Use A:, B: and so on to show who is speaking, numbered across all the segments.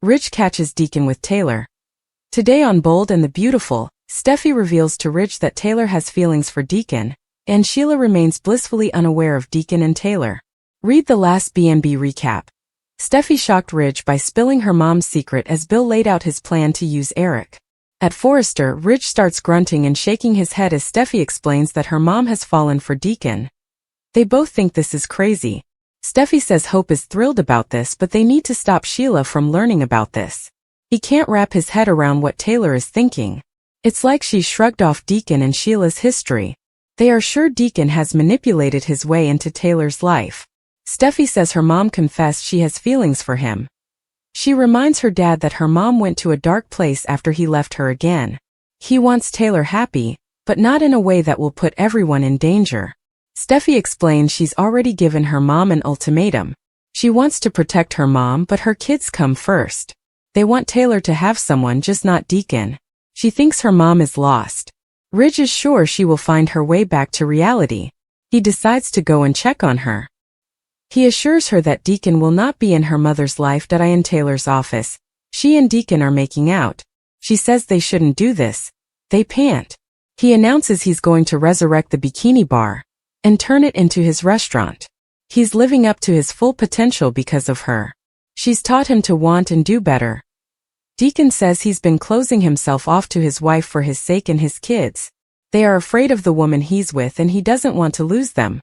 A: Ridge catches Deacon with Taylor. Today on Bold and the Beautiful, Steffy reveals to Ridge that Taylor has feelings for Deacon, and Sheila remains blissfully unaware of Deacon and Taylor. Read the last B&B recap. Steffy shocked Ridge by spilling her mom's secret as Bill laid out his plan to use Eric. At Forrester, Ridge starts grunting and shaking his head as Steffy explains that her mom has fallen for Deacon. They both think this is crazy. Steffy says Hope is thrilled about this, but they need to stop Sheila from learning about this. He can't wrap his head around what Taylor is thinking. It's like she shrugged off Deacon and Sheila's history. They are sure Deacon has manipulated his way into Taylor's life. Steffy says her mom confessed she has feelings for him. She reminds her dad that her mom went to a dark place after he left her again. He wants Taylor happy, but not in a way that will put everyone in danger. Steffy explains she's already given her mom an ultimatum. She wants to protect her mom, but her kids come first. They want Taylor to have someone, just not Deacon. She thinks her mom is lost. Ridge is sure she will find her way back to reality. He decides to go and check on her. He assures her that Deacon will not be in her mother's life. In Taylor's office, she and Deacon are making out. She says they shouldn't do this. They pant. He announces he's going to resurrect the bikini bar and turn it into his restaurant. He's living up to his full potential because of her. She's taught him to want and do better. Deacon says he's been closing himself off to his wife for his sake and his kids. They are afraid of the woman he's with and he doesn't want to lose them.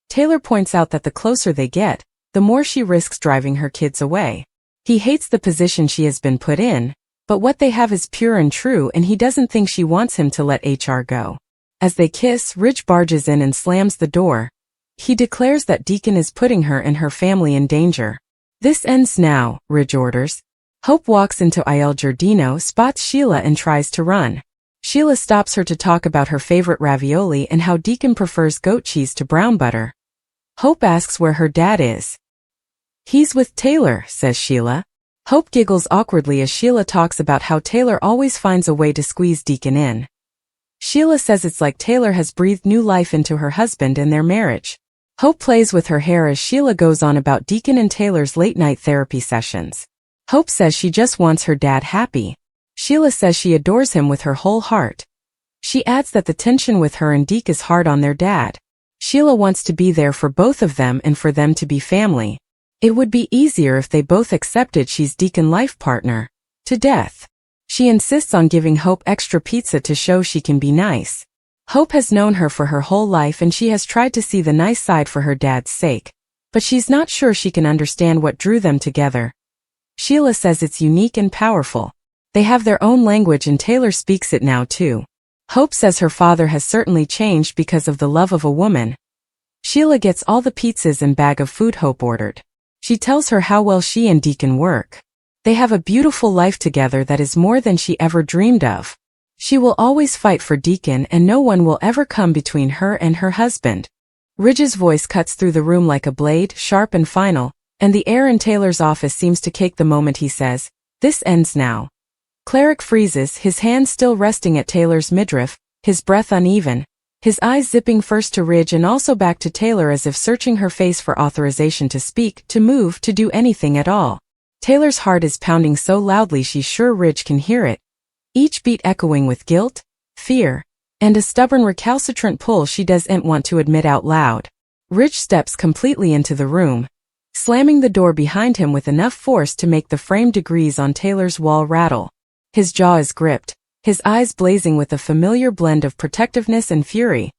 A: Taylor points out that the closer they get, the more she risks driving her kids away. He hates the position she has been put in, but what they have is pure and true, and he doesn't think she wants him to let HR go. As they kiss, Ridge barges in and slams the door. He declares that Deacon is putting her and her family in danger. This ends now, Ridge orders. Hope walks into Il Giardino, spots Sheila and tries to run. Sheila stops her to talk about her favorite ravioli and how Deacon prefers goat cheese to brown butter. Hope asks where her dad is. He's with Taylor, says Sheila. Hope giggles awkwardly as Sheila talks about how Taylor always finds a way to squeeze Deacon in. Sheila says it's like Taylor has breathed new life into her husband and their marriage. Hope plays with her hair as Sheila goes on about Deacon and Taylor's late-night therapy sessions. Hope says she just wants her dad happy. Sheila says she adores him with her whole heart. She adds that the tension with her and Deke is hard on their dad. Sheila wants to be there for both of them and for them to be family. It would be easier if they both accepted she's Deacon life partner. To death. She insists on giving Hope extra pizza to show she can be nice. Hope has known her for her whole life and she has tried to see the nice side for her dad's sake. But she's not sure she can understand what drew them together. Sheila says it's unique and powerful. They have their own language and Taylor speaks it now too. Hope says her father has certainly changed because of the love of a woman. Sheila gets all the pizzas and bag of food Hope ordered. She tells her how well she and Deacon work. They have a beautiful life together that is more than she ever dreamed of. She will always fight for Deacon and no one will ever come between her and her husband. Ridge's voice cuts through the room like a blade, sharp and final, and the air in Taylor's office seems to cake the moment he says, "This ends now." Cleric freezes, his hand still resting at Taylor's midriff, his breath uneven, his eyes zipping first to Ridge and also back to Taylor as if searching her face for authorization to speak, to move, to do anything at all. Taylor's heart is pounding so loudly she's sure Ridge can hear it, each beat echoing with guilt, fear, and a stubborn recalcitrant pull she doesn't want to admit out loud. Ridge steps completely into the room, slamming the door behind him with enough force to make the framed degrees on Taylor's wall rattle. His jaw is gripped, his eyes blazing with a familiar blend of protectiveness and fury.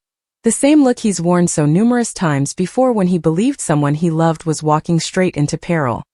A: The same look he's worn so numerous times before when he believed someone he loved was walking straight into peril.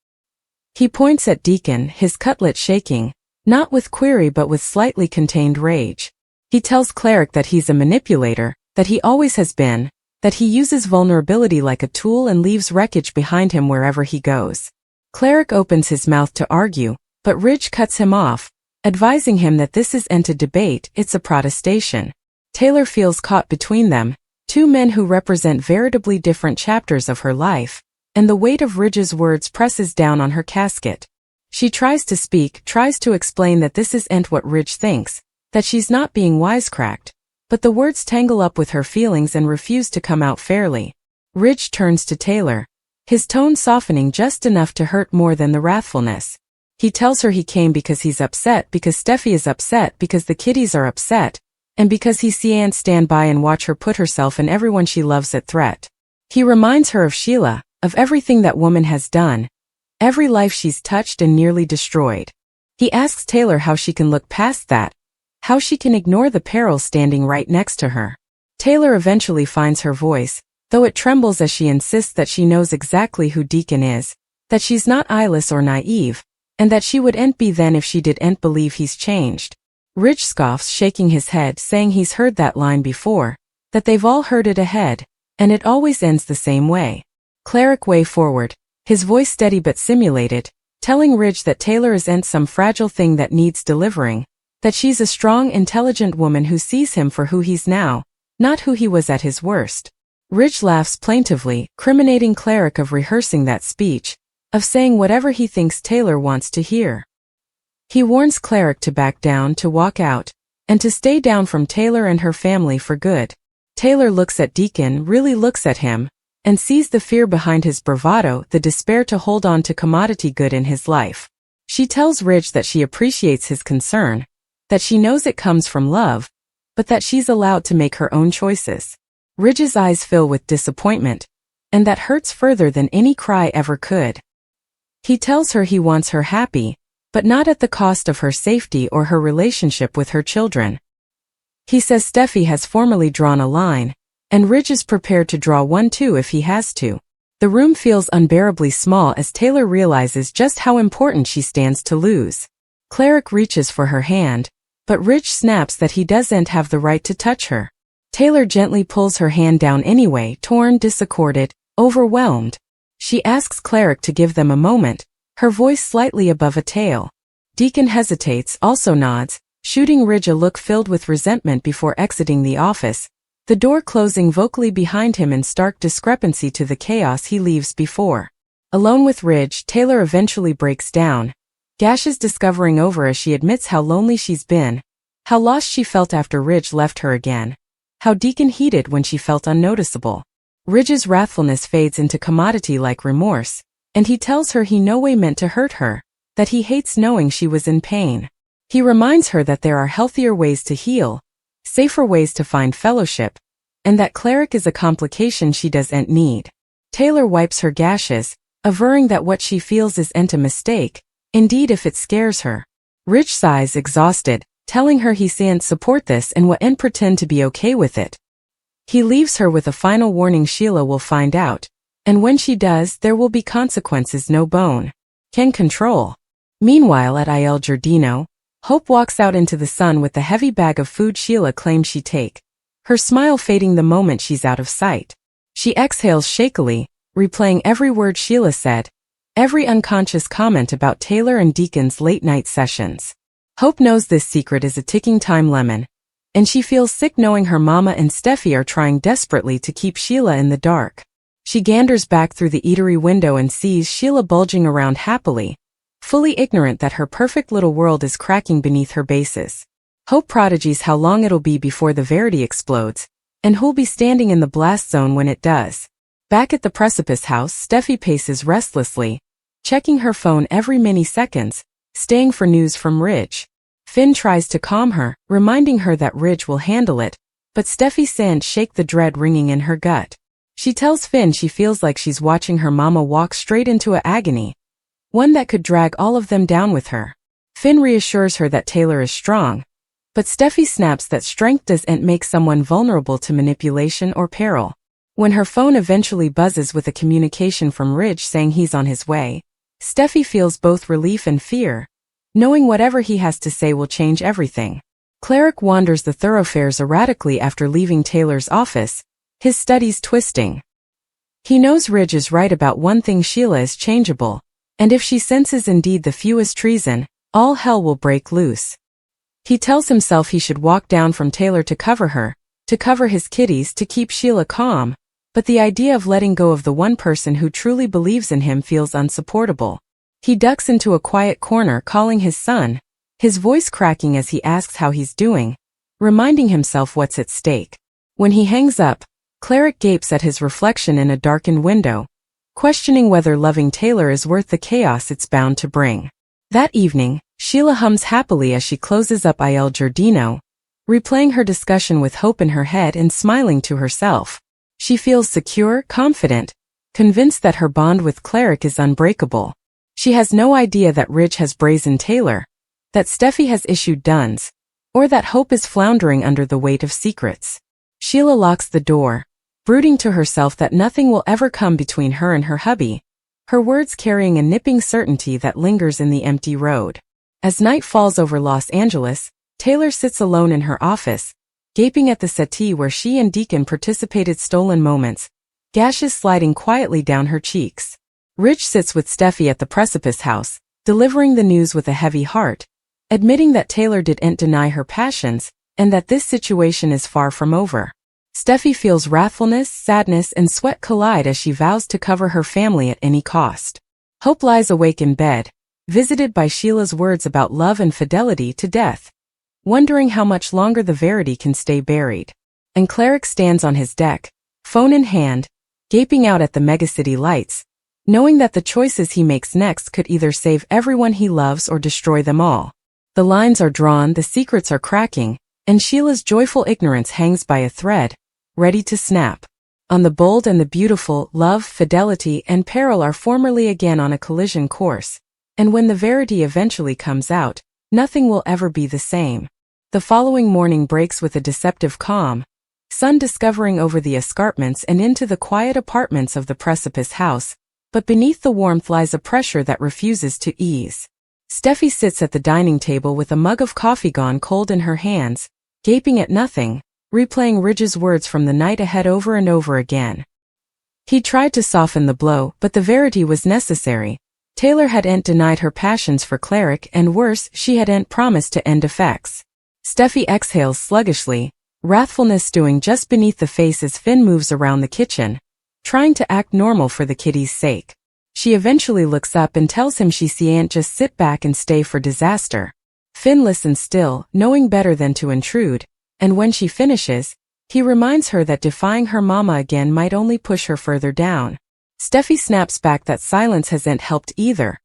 A: He points at Deacon, his cutlet shaking, not with query but with slightly contained rage. He tells Cleric that he's a manipulator, that he always has been, that he uses vulnerability like a tool and leaves wreckage behind him wherever he goes. Cleric opens his mouth to argue, but Ridge cuts him off, advising him that this isn't a debate, it's a protestation. Taylor feels caught between them, two men who represent veritably different chapters of her life, and the weight of Ridge's words presses down on her casket. She tries to speak, tries to explain that this isn't what Ridge thinks, that she's not being wisecracked, but the words tangle up with her feelings and refuse to come out fairly. Ridge turns to Taylor, his tone softening just enough to hurt more than the wrathfulness. He tells her he came because he's upset, because Steffy is upset, because the kiddies are upset, and because he can't stand by and watch her put herself and everyone she loves at threat. He reminds her of Sheila, of everything that woman has done, every life she's touched and nearly destroyed. He asks Taylor how she can look past that, how she can ignore the peril standing right next to her. Taylor eventually finds her voice, though it trembles as she insists that she knows exactly who Deacon is, that she's not eyeless or naive, and that she wouldn't be then if she didn't believe he's changed. Ridge scoffs, shaking his head, saying he's heard that line before, that they've all heard it ahead, and it always ends the same way. Cleric way forward, his voice steady but simulated, telling Ridge that Taylor isn't some fragile thing that needs delivering, that she's a strong, intelligent woman who sees him for who he's now, not who he was at his worst. Ridge laughs plaintively, criminating Cleric of rehearsing that speech, of saying whatever he thinks Taylor wants to hear. He warns Cleric to back down, to walk out, and to stay down from Taylor and her family for good. Taylor looks at Deacon, really looks at him, and sees the fear behind his bravado, the despair to hold on to commodity good in his life. She tells Ridge that she appreciates his concern, that she knows it comes from love, but that she's allowed to make her own choices. Ridge's eyes fill with disappointment, and that hurts further than any cry ever could. He tells her he wants her happy, but not at the cost of her safety or her relationship with her children. He says Steffy has formally drawn a line, and Ridge is prepared to draw one too if he has to. The room feels unbearably small as Taylor realizes just how important she stands to lose. Cleric reaches for her hand, but Ridge snaps that he doesn't have the right to touch her. Taylor gently pulls her hand down anyway, torn, disaccorded, overwhelmed. She asks Cleric to give them a moment, her voice slightly above a tail. Deacon hesitates, also nods, shooting Ridge a look filled with resentment before exiting the office, the door closing vocally behind him in stark discrepancy to the chaos he leaves before. Alone with Ridge, Taylor eventually breaks down, gashes discovering over as she admits how lonely she's been, how lost she felt after Ridge left her again, how Deacon heated when she felt unnoticeable. Ridge's wrathfulness fades into commodity-like remorse, and he tells her he no way meant to hurt her, that he hates knowing she was in pain. He reminds her that there are healthier ways to heal, safer ways to find fellowship, and that Cleric is a complication she doesn't need. Taylor wipes her gashes, averring that what she feels isn't a mistake, indeed if it scares her. Ridge sighs, exhausted, telling her he can't support this and won't pretend to be okay with it. He leaves her with a final warning: Sheila will find out, and when she does, there will be consequences no bone can control. Meanwhile at Il Giardino, Hope walks out into the sun with the heavy bag of food Sheila claimed she'd take, her smile fading the moment she's out of sight. She exhales shakily, replaying every word Sheila said, every unconscious comment about Taylor and Deacon's late-night sessions. Hope knows this secret is a ticking time lemon, and she feels sick knowing her mama and Steffy are trying desperately to keep Sheila in the dark. She ganders back through the eatery window and sees Sheila bulging around happily, fully ignorant that her perfect little world is cracking beneath her bases. Hope prodigies how long it'll be before the verity explodes, and who'll be standing in the blast zone when it does. Back at the Precipice house, Steffy paces restlessly, checking her phone every many seconds, staying for news from Ridge. Finn tries to calm her, reminding her that Ridge will handle it, but Steffi can't shake the dread ringing in her gut. She tells Finn she feels like she's watching her mama walk straight into a agony, one that could drag all of them down with her. Finn reassures her that Taylor is strong, but Steffi snaps that strength doesn't make someone vulnerable to manipulation or peril. When her phone eventually buzzes with a communication from Ridge saying he's on his way, Steffi feels both relief and fear, knowing whatever he has to say will change everything. Cleric wanders the thoroughfares erratically after leaving Taylor's office, his studies twisting. He knows Ridge is right about one thing: Sheila is changeable, and if she senses indeed the fewest treason, all hell will break loose. He tells himself he should walk down from Taylor to cover her, to cover his kiddies, to keep Sheila calm, but the idea of letting go of the one person who truly believes in him feels unsupportable. He ducks into a quiet corner, calling his son, his voice cracking as he asks how he's doing, reminding himself what's at stake. When he hangs up, Cleric gapes at his reflection in a darkened window, questioning whether loving Taylor is worth the chaos it's bound to bring. That evening, Sheila hums happily as she closes up Il Giardino, replaying her discussion with hope in her head and smiling to herself. She feels secure, confident, convinced that her bond with Cleric is unbreakable. She has no idea that Ridge has brazened Taylor, that Steffy has issued duns, or that Hope is floundering under the weight of secrets. Sheila locks the door, brooding to herself that nothing will ever come between her and her hubby, her words carrying a nipping certainty that lingers in the empty road. As night falls over Los Angeles, Taylor sits alone in her office, gaping at the settee where she and Deacon participated stolen moments, gashes sliding quietly down her cheeks. Ridge sits with Steffy at the Precipice House, delivering the news with a heavy heart, admitting that Taylor didn't deny her passions, and that this situation is far from over. Steffy feels wrathfulness, sadness, and sweat collide as she vows to cover her family at any cost. Hope lies awake in bed, visited by Sheila's words about love and fidelity to death, wondering how much longer the verity can stay buried. And Cleric stands on his deck, phone in hand, gaping out at the megacity lights, knowing that the choices he makes next could either save everyone he loves or destroy them all. The lines are drawn, the secrets are cracking, and Sheila's joyful ignorance hangs by a thread, ready to snap. On the bold and the beautiful, love, fidelity, and peril are formerly again on a collision course, and when the verity eventually comes out, nothing will ever be the same. The following morning breaks with a deceptive calm, sun discovering over the escarpments and into the quiet apartments of the Precipice House, but beneath the warmth lies a pressure that refuses to ease. Steffy sits at the dining table with a mug of coffee gone cold in her hands, gaping at nothing, replaying Ridge's words from the night ahead over and over again. He tried to soften the blow, but the verity was necessary. Taylor hadn't denied her passions for Cleric, and worse, she hadn't promised to end effects. Steffy exhales sluggishly, wrathfulness stewing just beneath the face as Finn moves around the kitchen, trying to act normal for the kitty's sake. She eventually looks up and tells him she can't just sit back and stay for disaster. Finn listens still, knowing better than to intrude, and when she finishes, he reminds her that defying her mama again might only push her further down. Steffy snaps back that silence hasn't helped either,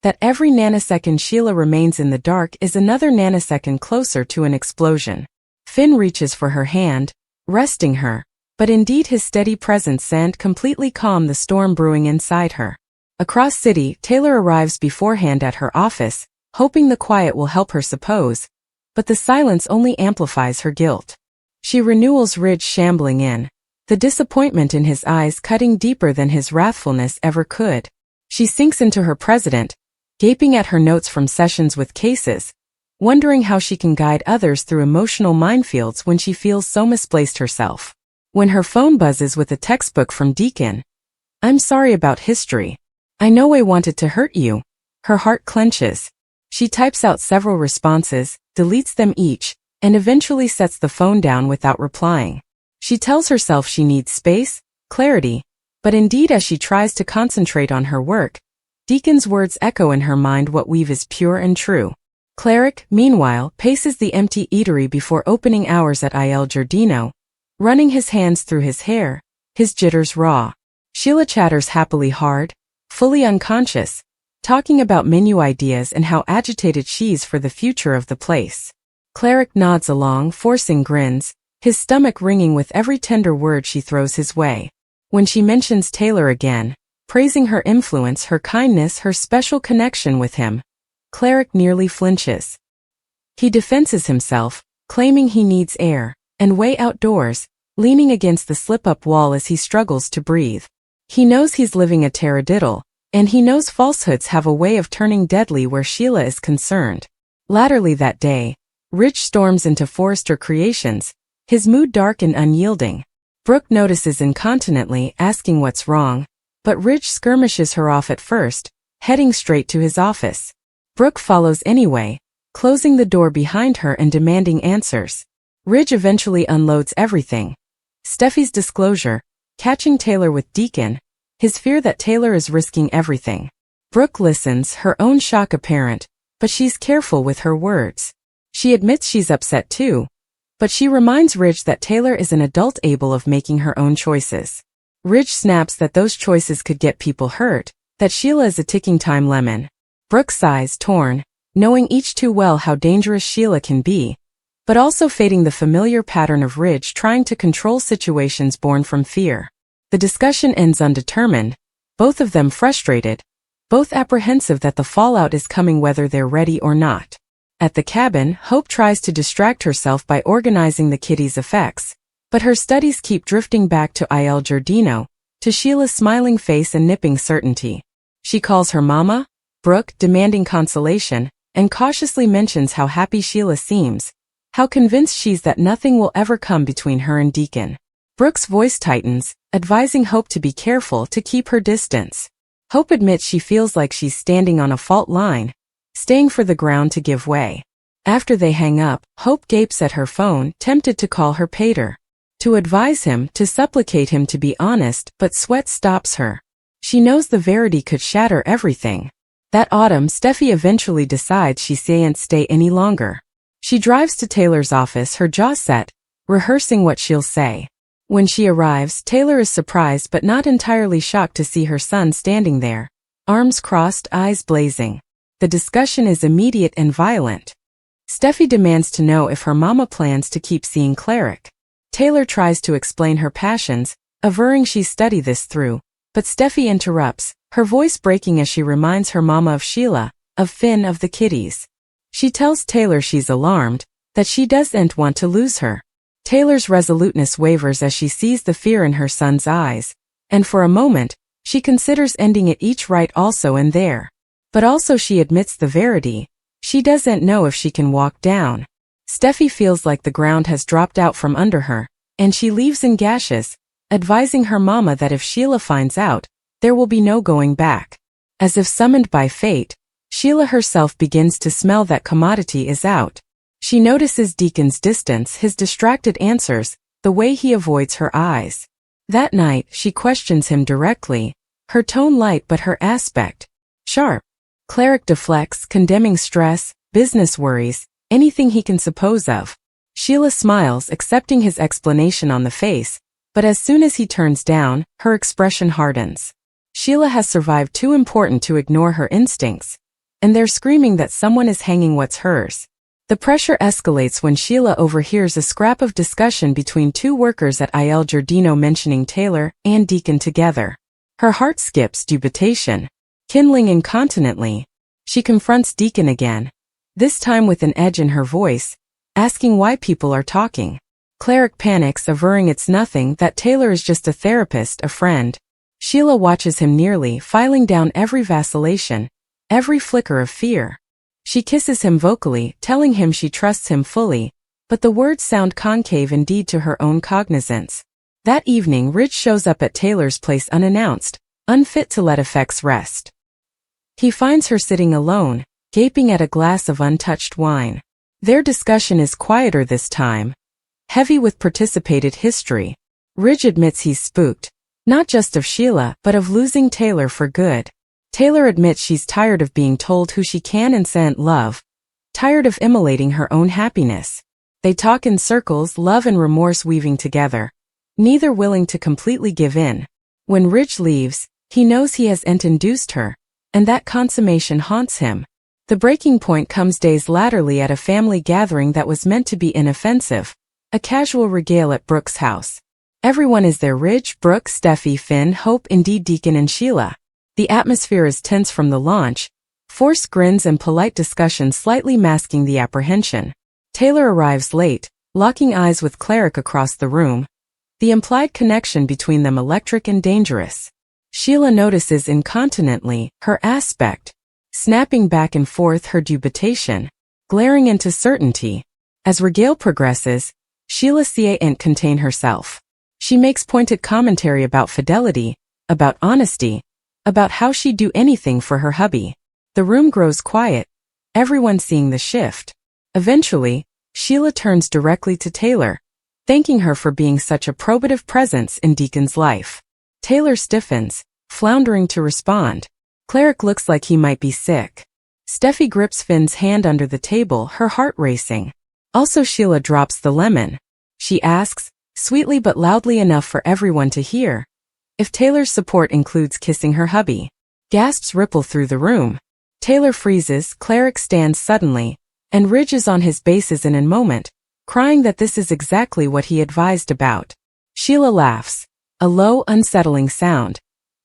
A: that every nanosecond Sheila remains in the dark is another nanosecond closer to an explosion. Finn reaches for her hand, resting her, but indeed his steady presence can't completely calm the storm brewing inside her. Across city, Taylor arrives beforehand at her office, hoping the quiet will help her suppose, but the silence only amplifies her guilt. She renewals Ridge shambling in, the disappointment in his eyes cutting deeper than his wrathfulness ever could. She sinks into her president, gaping at her notes from sessions with cases, wondering how she can guide others through emotional minefields when she feels so misplaced herself. When her phone buzzes with a textbook from Deacon, "I'm sorry about history. I know I wanted to hurt you." Her heart clenches. She types out several responses, deletes them each, and eventually sets the phone down without replying. She tells herself she needs space, clarity, but indeed as she tries to concentrate on her work, Deacon's words echo in her mind what weave is pure and true. Cleric, meanwhile, paces the empty eatery before opening hours at Il Giardino, running his hands through his hair, his jitters raw. Sheila chatters happily hard, fully unconscious, talking about menu ideas and how agitated she's for the future of the place. Cleric nods along, forcing grins, his stomach ringing with every tender word she throws his way. When she mentions Taylor again, praising her influence, her kindness, her special connection with him, Cleric nearly flinches. He defenses himself, claiming he needs air, and way outdoors, leaning against the slip-up wall as he struggles to breathe. He knows he's living a taradiddle, and he knows falsehoods have a way of turning deadly where Sheila is concerned. Latterly that day, Ridge storms into Forrester Creations, his mood dark and unyielding. Brooke notices incontinently, asking what's wrong, but Ridge skirmishes her off at first, heading straight to his office. Brooke follows anyway, closing the door behind her and demanding answers. Ridge eventually unloads everything. Steffy's disclosure, catching Taylor with Deacon, his fear that Taylor is risking everything. Brooke listens, her own shock apparent, but she's careful with her words. She admits she's upset too, but she reminds Ridge that Taylor is an adult able of making her own choices. Ridge snaps that those choices could get people hurt, that Sheila is a ticking time lemon. Brooke sighs, torn, knowing each too well how dangerous Sheila can be, but also fading the familiar pattern of Ridge trying to control situations born from fear. The discussion ends undetermined, both of them frustrated, both apprehensive that the fallout is coming whether they're ready or not. At the cabin, Hope tries to distract herself by organizing the kitty's effects, but her studies keep drifting back to Il Giardino, to Sheila's smiling face and nipping certainty. She calls her mama, Brooke, demanding consolation, and cautiously mentions how happy Sheila seems, how convinced she's that nothing will ever come between her and Deacon. Brooke's voice tightens, advising Hope to be careful to keep her distance. Hope admits she feels like she's standing on a fault line, staying for the ground to give way. After they hang up, Hope gapes at her phone, tempted to call her pater, to advise him, to supplicate him to be honest, but sweat stops her. She knows the verity could shatter everything. That autumn, Steffy eventually decides she can't stay any longer. She drives to Taylor's office, her jaw set, rehearsing what she'll say. When she arrives, Taylor is surprised but not entirely shocked to see her son standing there, arms crossed, eyes blazing. The discussion is immediate and violent. Steffy demands to know if her mama plans to keep seeing Cleric. Taylor tries to explain her passions, averring she's studied this through, but Steffy interrupts, her voice breaking as she reminds her mama of Sheila, of Finn, of the kitties. She tells Taylor she's alarmed, that she doesn't want to lose her. Taylor's resoluteness wavers as she sees the fear in her son's eyes, and for a moment, she considers ending it each right also and there. But also she admits the verity, she doesn't know if she can walk down. Steffy feels like the ground has dropped out from under her, and she leaves in gashes, advising her mama that if Sheila finds out, there will be no going back. As if summoned by fate, Sheila herself begins to smell that commodity is out. She notices Deacon's distance, his distracted answers, the way he avoids her eyes. That night, she questions him directly, her tone light but her aspect sharp. Cleric deflects, condemning stress, business worries, anything he can suppose of. Sheila smiles, accepting his explanation on the face, but as soon as he turns down, her expression hardens. Sheila has survived too important to ignore her instincts, and they're screaming that someone is hanging what's hers. The pressure escalates when Sheila overhears a scrap of discussion between two workers at Il Giardino mentioning Taylor and Deacon together. Her heart skips, dubitation, kindling incontinently. She confronts Deacon again, this time with an edge in her voice, asking why people are talking. Cleric panics, averring it's nothing, that Taylor is just a therapist, a friend. Sheila watches him nearly, filing down every vacillation, every flicker of fear. She kisses him vocally, telling him she trusts him fully, but the words sound concave indeed to her own cognizance. That evening, Ridge shows up at Taylor's place unannounced, unfit to let effects rest. He finds her sitting alone, gaping at a glass of untouched wine. Their discussion is quieter this time, heavy with participated history. Ridge admits he's spooked, not just of Sheila, but of losing Taylor for good. Taylor admits she's tired of being told who she can and can't love, tired of immolating her own happiness. They talk in circles, love and remorse weaving together, neither willing to completely give in. When Ridge leaves, he knows he has induced her, and that consummation haunts him. The breaking point comes days latterly at a family gathering that was meant to be inoffensive, a casual regale at Brooke's house. Everyone is there: Ridge, Brooke, Steffy, Finn, Hope, indeed Deacon and Sheila. The atmosphere is tense from the launch, forced grins and polite discussion slightly masking the apprehension. Taylor arrives late, locking eyes with Cleric across the room, the implied connection between them electric and dangerous. Sheila notices incontinently, her aspect, snapping back and forth, her dubitation, glaring into certainty. As regale progresses, Sheila can't contain herself. She makes pointed commentary about fidelity, about honesty, about how she'd do anything for her hubby. The room grows quiet, everyone seeing the shift. Eventually, Sheila turns directly to Taylor, thanking her for being such a probative presence in Deacon's life. Taylor stiffens, floundering to respond. Cleric looks like he might be sick. Steffy grips Finn's hand under the table, her heart racing. Also Sheila drops the lemon. She asks, sweetly but loudly enough for everyone to hear, if Taylor's support includes kissing her hubby. Gasps ripple through the room. Taylor freezes, Cleric stands suddenly, and Ridge is on his bases in a moment, crying that this is exactly what he advised about. Sheila laughs, a low, unsettling sound,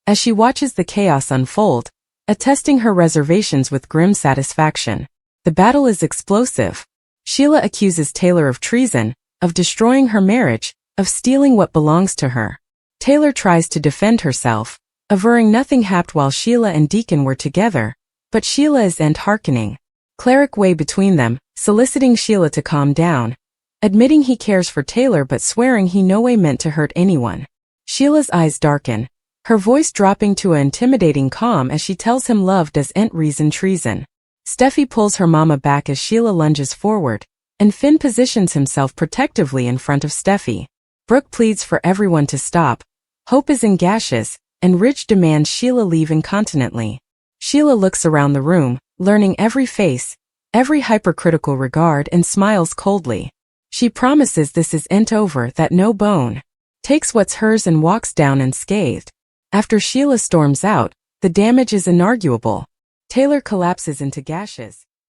A: as she watches the chaos unfold, attesting her reservations with grim satisfaction. The battle is explosive. Sheila accuses Taylor of treason, of destroying her marriage, of stealing what belongs to her. Taylor tries to defend herself, averring nothing happened while Sheila and Deacon were together, but Sheila isn't hearkening. Cleric way between them, soliciting Sheila to calm down, admitting he cares for Taylor but swearing he no way meant to hurt anyone. Sheila's eyes darken, her voice dropping to an intimidating calm as she tells him love doesn't reason treason. Steffy pulls her mama back as Sheila lunges forward, and Finn positions himself protectively in front of Steffy. Brooke pleads for everyone to stop. Hope is in gashes, and Ridge demands Sheila leave incontinently. Sheila looks around the room, learning every face, every hypercritical regard, and smiles coldly. She promises this isn't over, that no bone takes what's hers, and walks down unscathed. After Sheila storms out, the damage is inarguable. Taylor collapses into gashes.